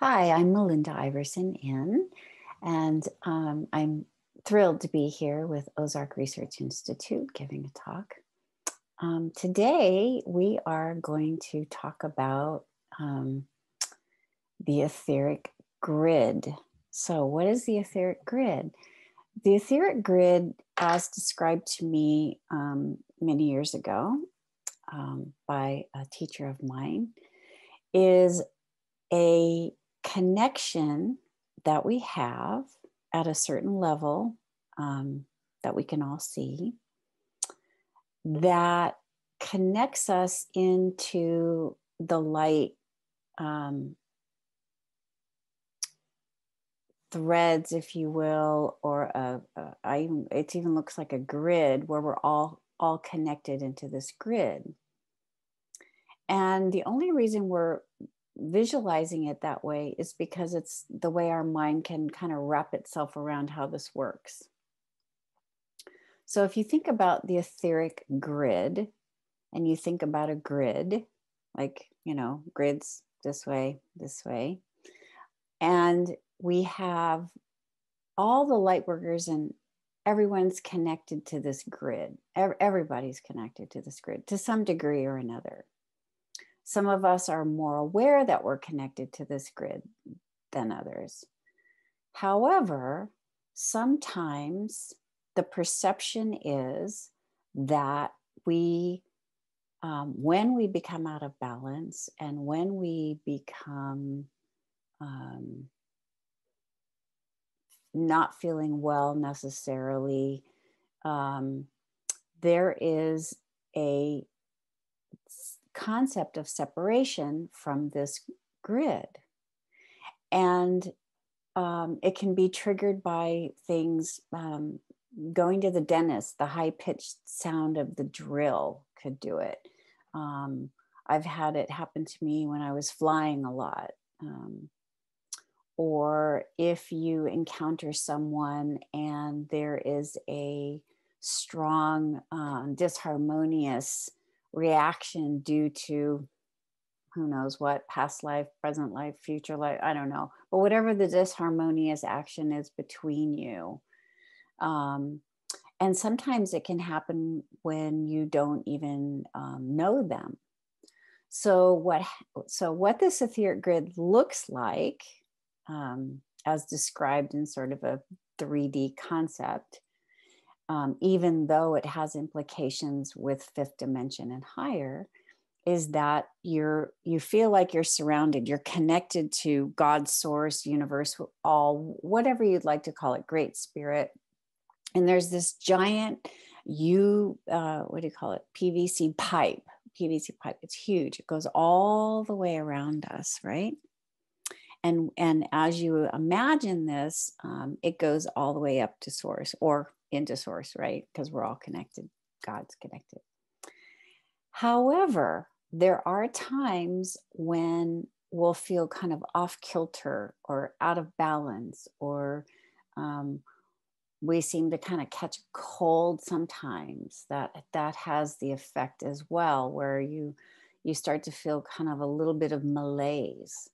Hi, I'm Melinda Iverson Inn, and I'm thrilled to be here with Ozark Research Institute giving a talk. Today, we are going to talk about the etheric grid. So, what is the etheric grid? The etheric grid, as described to me many years ago by a teacher of mine, is a connection that we have at a certain level that we can all see that connects us into the light threads, if you will, or it even looks like a grid where we're all connected into this grid. And the only reason we're visualizing it that way is because it's the way our mind can kind of wrap itself around how this works. So if you think about the etheric grid and you think about a grid, like, grids this way, and we have all the light workers and everyone's connected to this grid. Everybody's connected to this grid to some degree or another. Some of us are more aware that we're connected to this grid than others. However, sometimes the perception is that we, when we become out of balance and when we become not feeling well necessarily, there is a concept of separation from this grid. And it can be triggered by things, going to the dentist, the high-pitched sound of the drill could do it. I've had it happen to me when I was flying a lot. Or if you encounter someone and there is a strong, disharmonious reaction due to who knows what, past life, present life, future life, I don't know. But whatever the disharmonious action is between you. And sometimes it can happen when you don't even know them. So what this etheric grid looks like, as described in sort of a 3D concept, even though it has implications with fifth dimension and higher, is that you feel like you're surrounded, you're connected to God's source, universe, all, whatever you'd like to call it, great spirit. And there's this giant PVC pipe. It's huge. It goes all the way around us, right? And as you imagine this, it goes all the way up to source or into source, right? Because we're all connected. God's connected. However, there are times when we'll feel kind of off kilter or out of balance, or we seem to kind of catch a cold sometimes. That has the effect as well, where you start to feel kind of a little bit of malaise.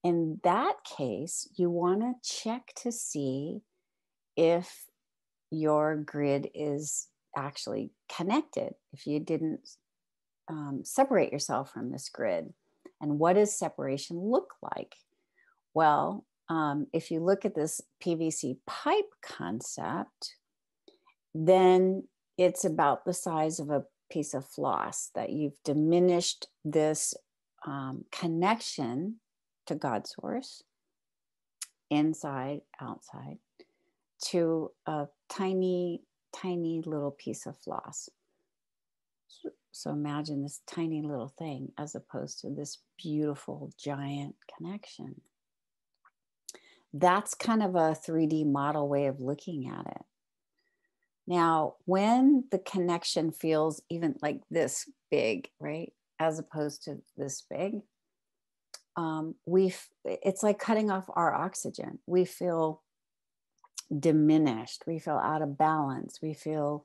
In that case, you want to check to see if your grid is actually connected, if you didn't separate yourself from this grid. And what does separation look like? Well, if you look at this PVC pipe concept, then it's about the size of a piece of floss, that you've diminished this connection to God's source, inside, outside, to a tiny, tiny little piece of floss. So imagine this tiny little thing as opposed to this beautiful giant connection. That's kind of a 3D model way of looking at it. Now, when the connection feels even like this big, right, as opposed to this big, it's like cutting off our oxygen. We feel diminished. We feel out of balance. We feel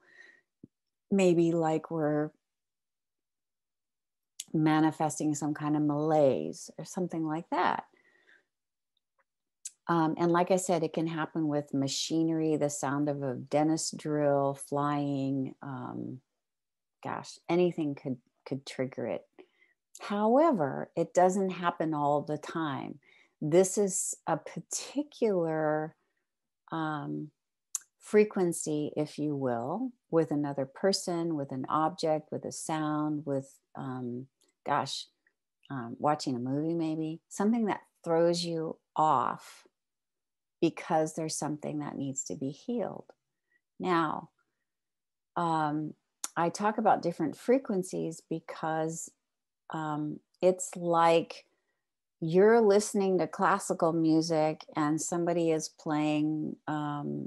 maybe like we're manifesting some kind of malaise or something like that. And like I said, it can happen with machinery, the sound of a dentist drill, flying, gosh, anything could trigger it. However, it doesn't happen all the time. This is a particular frequency, if you will, with another person, with an object, with a sound, with, watching a movie, maybe something that throws you off because there's something that needs to be healed. Now, I talk about different frequencies because it's like you're listening to classical music and somebody is playing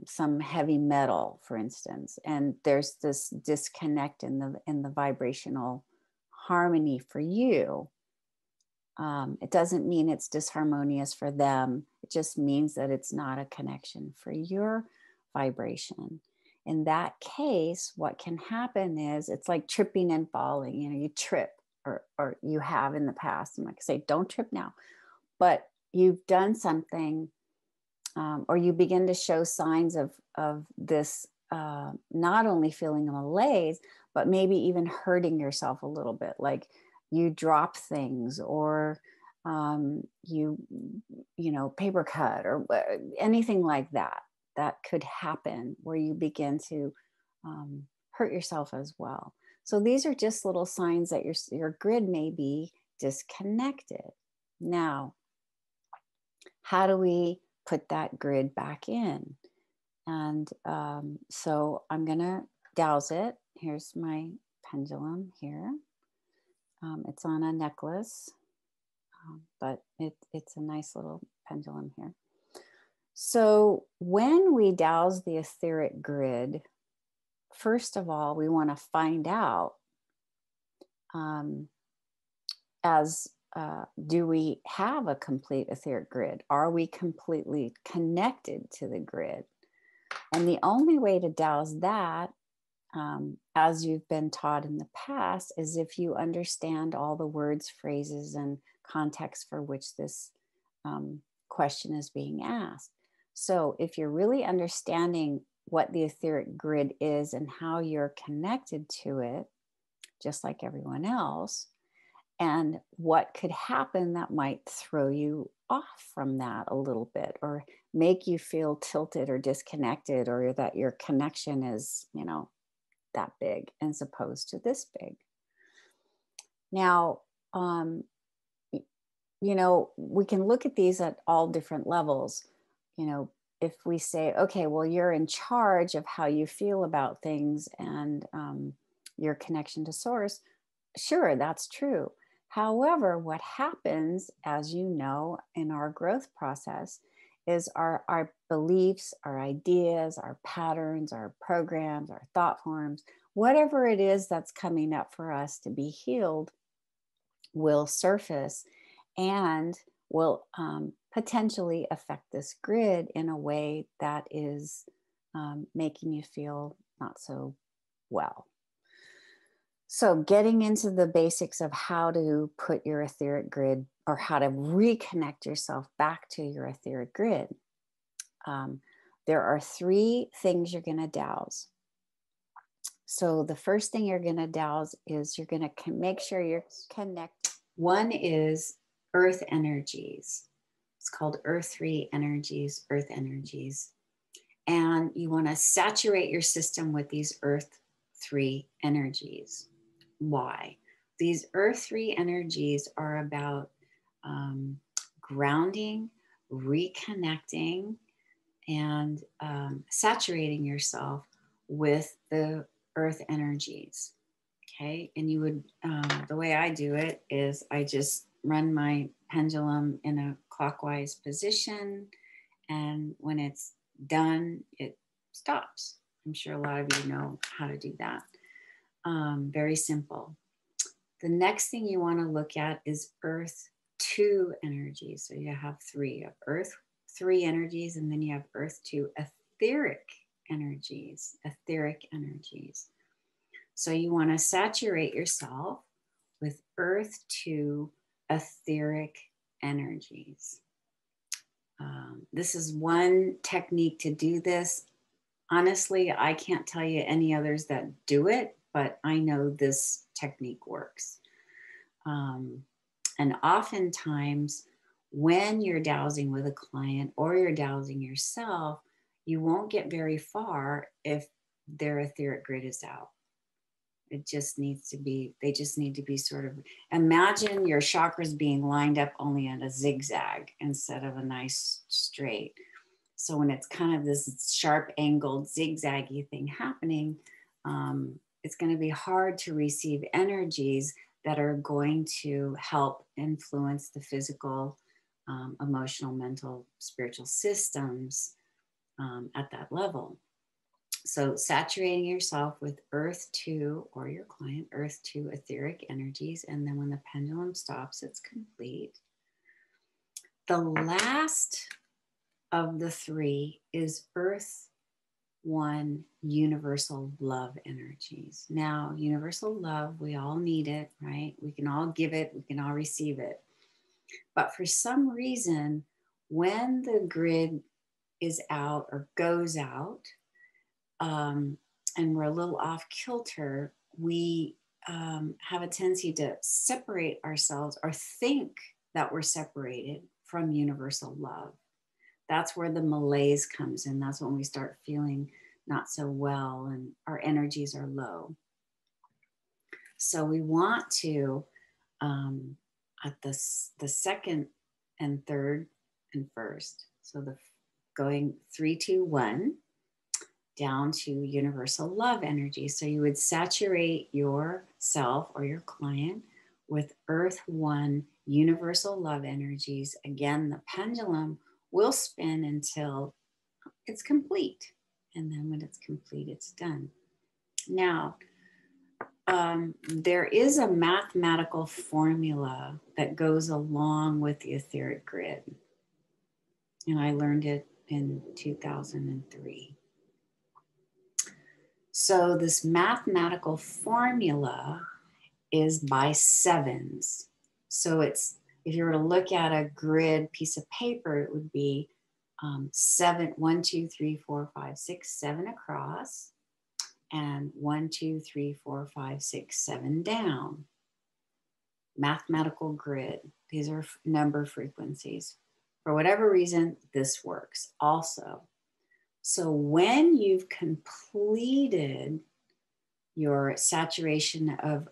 some heavy metal, for instance, and there's this disconnect in the vibrational harmony for you. It doesn't mean it's disharmonious for them. It just means that it's not a connection for your vibration. In that case, what can happen is it's like tripping and falling. You know, you trip, or you have in the past. I'm like, say, don't trip now. But you've done something, or you begin to show signs of this, not only feeling a malaise, but maybe even hurting yourself a little bit. Like you drop things, or you paper cut, or anything like that. That could happen where you begin to hurt yourself as well. So these are just little signs that your grid may be disconnected. Now, how do we put that grid back in? And so I'm going to dowse it. Here's my pendulum here. It's on a necklace, but it's a nice little pendulum here. So when we dowse the etheric grid, first of all, we want to find out, do we have a complete etheric grid? Are we completely connected to the grid? And the only way to dowse that, as you've been taught in the past, is if you understand all the words, phrases, and context for which this question is being asked. So if you're really understanding what the etheric grid is and how you're connected to it, just like everyone else, and what could happen that might throw you off from that a little bit, or make you feel tilted or disconnected, or that your connection is, that big as opposed to this big. Now, we can look at these at all different levels. If we say, okay, well, you're in charge of how you feel about things and your connection to source, sure, that's true. However, what happens, as you know, in our growth process is our beliefs, our ideas, our patterns, our programs, our thought forms, whatever it is that's coming up for us to be healed will surface and will potentially affect this grid in a way that is making you feel not so well. So getting into the basics of how to put your etheric grid, or how to reconnect yourself back to your etheric grid. There are 3 things you're going to dowse. So the first thing you're going to dowse is you're going to make sure you're connected. One is earth energies. It's called earth 3 energies, earth energies. And you want to saturate your system with these earth 3 energies. Why? These earth 3 energies are about grounding, reconnecting, and saturating yourself with the earth energies. Okay, and you would, the way I do it is I just run my pendulum in a clockwise position, and when it's done, it stops. I'm sure a lot of you know how to do that. Very simple. The next thing you want to look at is earth 2 energies. So you have 3 of earth 3 energies, and then you have earth 2 etheric energies. So you want to saturate yourself with earth 2 etheric energies. this is one technique to do this. Honestly, I can't tell you any others that do it, but I know this technique works. And oftentimes when you're dowsing with a client or you're dowsing yourself, you won't get very far if their etheric grid is out. It just needs to be, they just need to be sort of, imagine your chakras being lined up only at a zigzag instead of a nice straight. So when it's kind of this sharp angled zigzaggy thing happening, it's going to be hard to receive energies that are going to help influence the physical, emotional, mental, spiritual systems at that level. So saturating yourself with Earth 2 or your client, Earth 2 etheric energies. And then when the pendulum stops, it's complete. The last of the three is Earth 1 universal love energies. Now, universal love, we all need it, right? We can all give it, we can all receive it. But for some reason, when the grid is out or goes out, and we're a little off kilter, we have a tendency to separate ourselves or think that we're separated from universal love. That's where the malaise comes in. That's when we start feeling not so well and our energies are low. So we want to, at the second and third and first, so the going 3, 2, 1, down to universal love energy. So you would saturate yourself or your client with Earth 1 universal love energies. Again, the pendulum will spin until it's complete. And then when it's complete, it's done. Now, there is a mathematical formula that goes along with the etheric grid. And I learned it in 2003. So this mathematical formula is by sevens. So it's, if you were to look at a grid piece of paper, it would be 7, 1, 2, 3, 4, 5, 6, 7 across, and 1, 2, 3, 4, 5, 6, 7 down. Mathematical grid. These are number frequencies. For whatever reason, this works also. So when you've completed your saturation of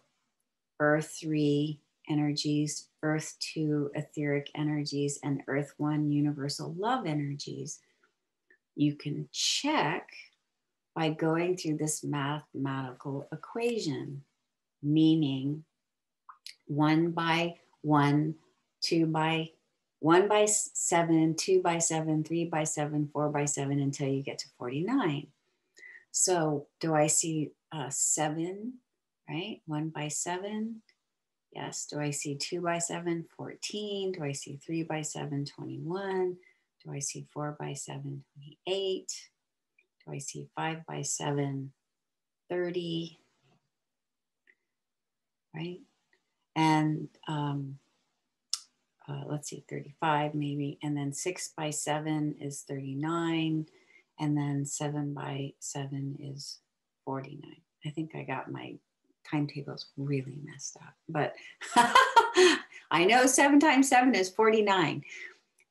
Earth 3 energies, Earth 2 etheric energies, and Earth 1 universal love energies, you can check by going through this mathematical equation, meaning 1 by 1, 2 by 1 by 7, 2 by 7, 3 by 7, 4 by 7 until you get to 49. So do I see 7, right? 1 by 7. Yes. Do I see 2 by 7, 14? Do I see 3 by 7, 21? Do I see 4 by 7, 28? Do I see 5 by 7, 30? Right? And let's see, 35 maybe. And then 6 by 7 is 39. And then 7 by 7 is 49. I think I got my timetables really messed up, but I know 7 times 7 is 49.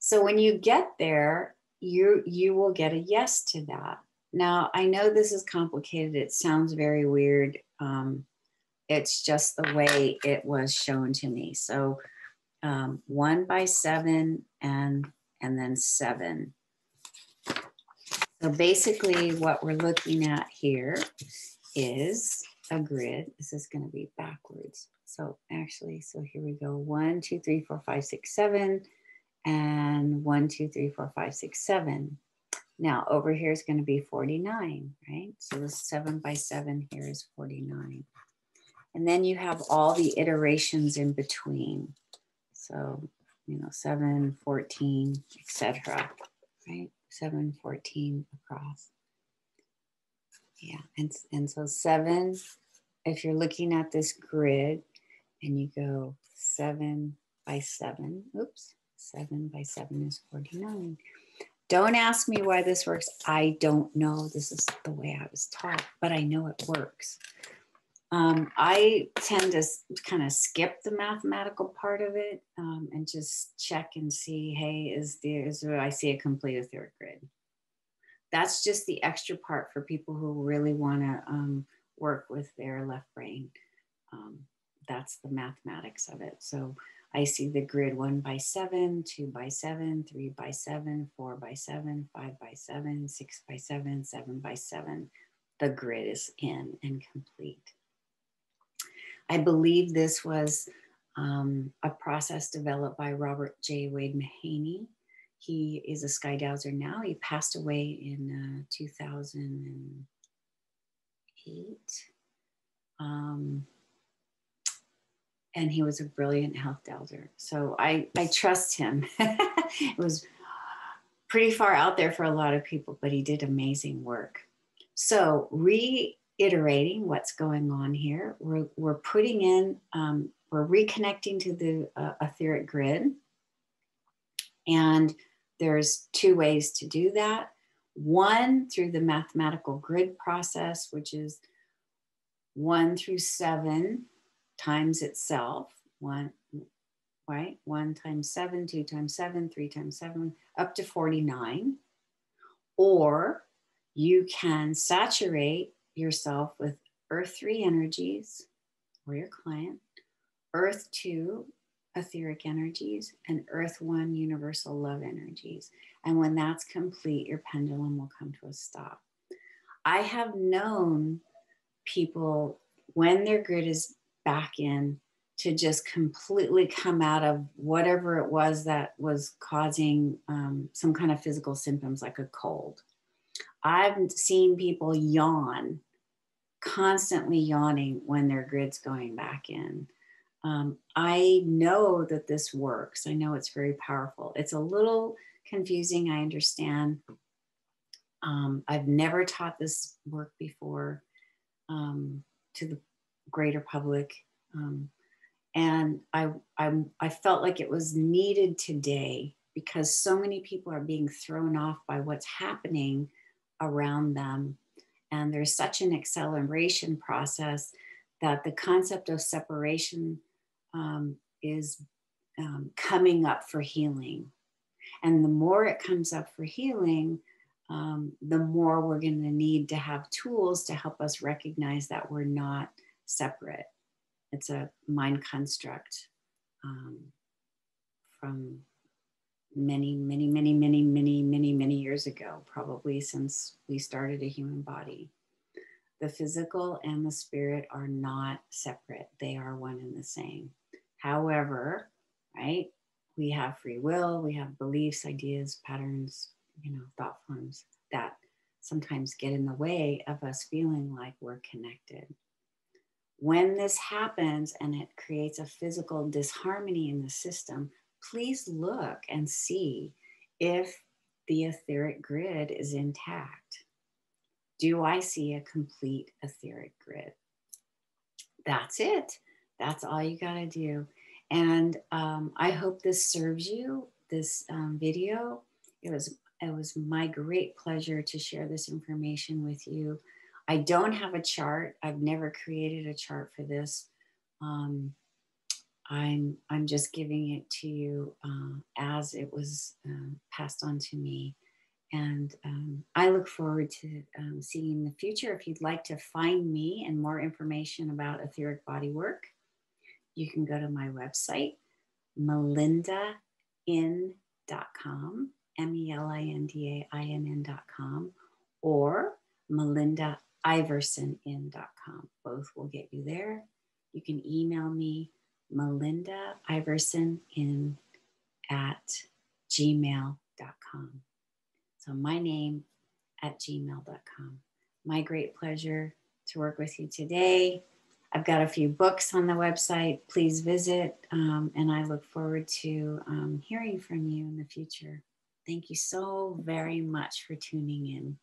So when you get there, you will get a yes to that. Now, I know this is complicated. It sounds very weird. It's just the way it was shown to me. So 1 by 7 and then 7. So basically what we're looking at here is a grid. This is going to be backwards. So actually, so here we go. 1, 2, 3, 4, 5, 6, 7. And 1, 2, 3, 4, 5, 6, 7. Now over here is going to be 49, right? So the 7 by 7 here is 49. And then you have all the iterations in between. So, 7, 14, etc. Right? 7, 14 across. Yeah, and so 7, if you're looking at this grid and you go 7 by 7, oops, 7 by 7 is 49. Don't ask me why this works. I don't know. This is the way I was taught, but I know it works. I tend to kind of skip the mathematical part of it and just check and see, hey, I see a complete etheric grid. That's just the extra part for people who really want to work with their left brain. That's the mathematics of it. So I see the grid 1 by 7, 2 by 7, 3 by 7, 4 by 7, 5 by 7, 6 by 7, 7 by 7. The grid is in and complete. I believe this was a process developed by Robert J. Wade Mahaney. He is a sky dowser now. He passed away in 2008. And he was a brilliant health dowser. So I trust him. It was pretty far out there for a lot of people, but he did amazing work. So reiterating what's going on here, we're putting in, we're reconnecting to the etheric grid. And there's 2 ways to do that. One, through the mathematical grid process, which is 1 through 7 times itself. 1 times 7, 2 times 7, 3 times 7, up to 49. Or you can saturate yourself with Earth 3 energies, or your client, Earth 2 etheric energies, and Earth 1 universal love energies. And when that's complete, your pendulum will come to a stop. I have known people, when their grid is back in, to just completely come out of whatever it was that was causing some kind of physical symptoms like a cold. I've seen people yawn, constantly yawning when their grid's going back in. I know that this works. I know it's very powerful. It's a little confusing, I understand. I've never taught this work before to the greater public. And I felt like it was needed today because so many people are being thrown off by what's happening around them. And there's such an acceleration process that the concept of separation is coming up for healing. And the more it comes up for healing, the more we're going to need to have tools to help us recognize that we're not separate. It's a mind construct from many years ago, probably since we started a human body. The physical and the spirit are not separate. They are one and the same. However, right, we have free will, we have beliefs, ideas, patterns, thought forms that sometimes get in the way of us feeling like we're connected. When this happens and it creates a physical disharmony in the system, please look and see if the etheric grid is intact. Do I see a complete etheric grid? That's it. That's all you got to do. And I hope this serves you, this video. It was my great pleasure to share this information with you. I don't have a chart. I've never created a chart for this. I'm just giving it to you as it was passed on to me. And I look forward to seeing you in the future. If you'd like to find me and more information about etheric body work, you can go to my website, melindainn.com, melindainn.com, or melindaiversoninn.com. Both will get you there. You can email me, melindaiversoninn@gmail.com. So my name @gmail.com. My great pleasure to work with you today. I've got a few books on the website. Please visit. And I look forward to hearing from you in the future. Thank you so very much for tuning in.